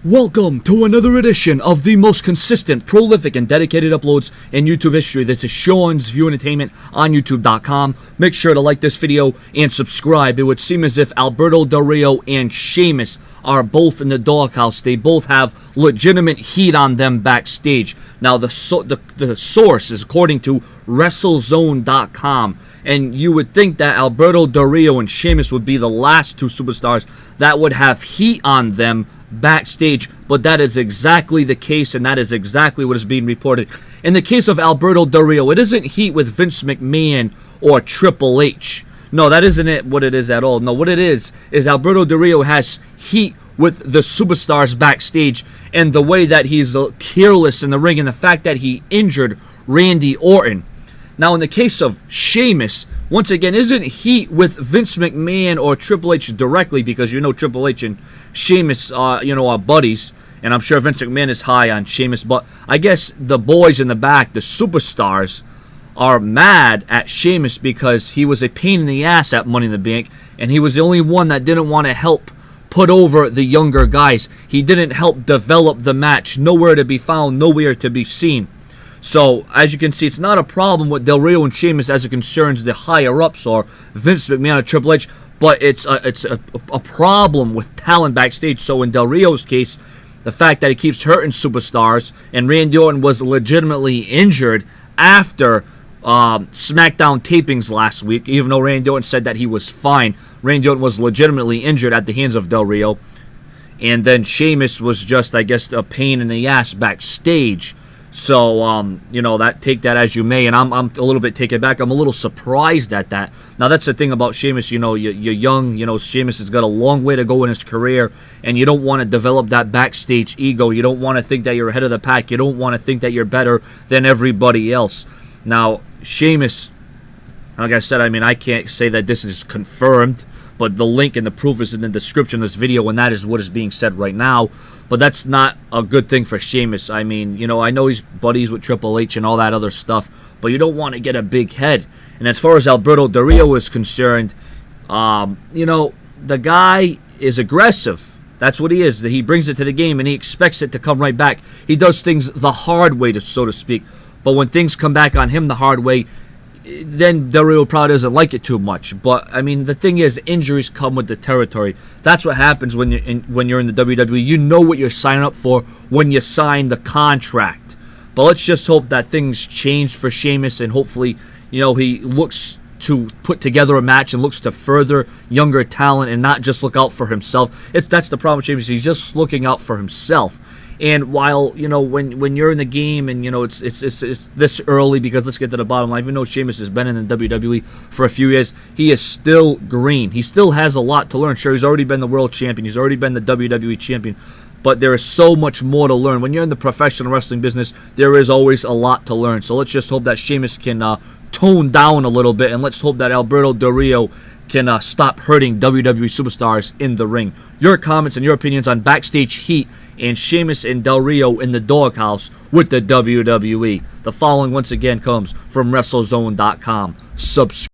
Welcome to another edition of the most consistent, prolific, and dedicated uploads in YouTube history. This is Sean's View Entertainment on YouTube.com. Make sure to like this video and subscribe. It would seem as if Alberto Del Rio and Sheamus are both in the doghouse. They both have legitimate heat on them backstage. Now, the source is according to WrestleZone.com. And you would think that Alberto Del Rio and Sheamus would be the last two superstars that would have heat on them backstage, but that is exactly the case, and that is exactly what is being reported. In the case of Alberto Del Rio, it isn't heat with Vince McMahon or Triple H. No, that isn't what it is at all. No, what it is Alberto Del Rio has heat with the superstars backstage, and the way that he's careless in the ring, and the fact that he injured Randy Orton. Now, in the case of Sheamus, once again, isn't heat with Vince McMahon or Triple H directly, because you know Triple H and Sheamus are buddies, and I'm sure Vince McMahon is high on Sheamus, but I guess the boys in the back, the superstars, are mad at Sheamus because he was a pain in the ass at Money in the Bank, and he was the only one that didn't want to help put over the younger guys. He didn't help develop the match. Nowhere to be found, nowhere to be seen. So, as you can see, it's not a problem with Del Rio and Sheamus as it concerns the higher-ups or Vince McMahon or Triple H, but it's a problem with talent backstage. So, in Del Rio's case, the fact that he keeps hurting superstars, and Randy Orton was legitimately injured after SmackDown tapings last week, even though Randy Orton said that he was fine. Randy Orton was legitimately injured at the hands of Del Rio, and then Sheamus was just, I guess, a pain in the ass backstage. So, take that as you may, and I'm a little bit taken back. I'm a little surprised at that. Now, that's the thing about Sheamus. You're young. Sheamus has got a long way to go in his career, and you don't want to develop that backstage ego. You don't want to think that you're ahead of the pack. You don't want to think that you're better than everybody else. Now, Sheamus, like I said, I can't say that this is confirmed, but the link and the proof is in the description of this video, and that is what is being said right now. But that's not a good thing for Sheamus. I know he's buddies with Triple H and all that other stuff, but you don't want to get a big head. And as far as Alberto Del Rio is concerned, the guy is aggressive. That's what he is. He brings it to the game, and he expects it to come right back. He does things the hard way, so to speak. But when things come back on him the hard way, then Del Rio probably doesn't like it too much. But the thing is, injuries come with the territory. That's what happens when you're in the WWE. You know what you're signing up for when you sign the contract. But let's just hope that things change for Sheamus, and hopefully, he looks to put together a match and looks to further younger talent and not just look out for himself. That's the problem with Sheamus. He's just looking out for himself. And while, when you're in the game and, it's this early, because let's get to the bottom line, even though Sheamus has been in the WWE for a few years, he is still green. He still has a lot to learn. Sure, he's already been the world champion. He's already been the WWE champion. But there is so much more to learn. When you're in the professional wrestling business, there is always a lot to learn. So let's just hope that Sheamus can tone down a little bit, and let's hope that Alberto Del Rio can stop hurting WWE superstars in the ring. Your comments and your opinions on backstage heat and Sheamus and Del Rio in the doghouse with the WWE. The following once again comes from WrestleZone.com. Subscribe.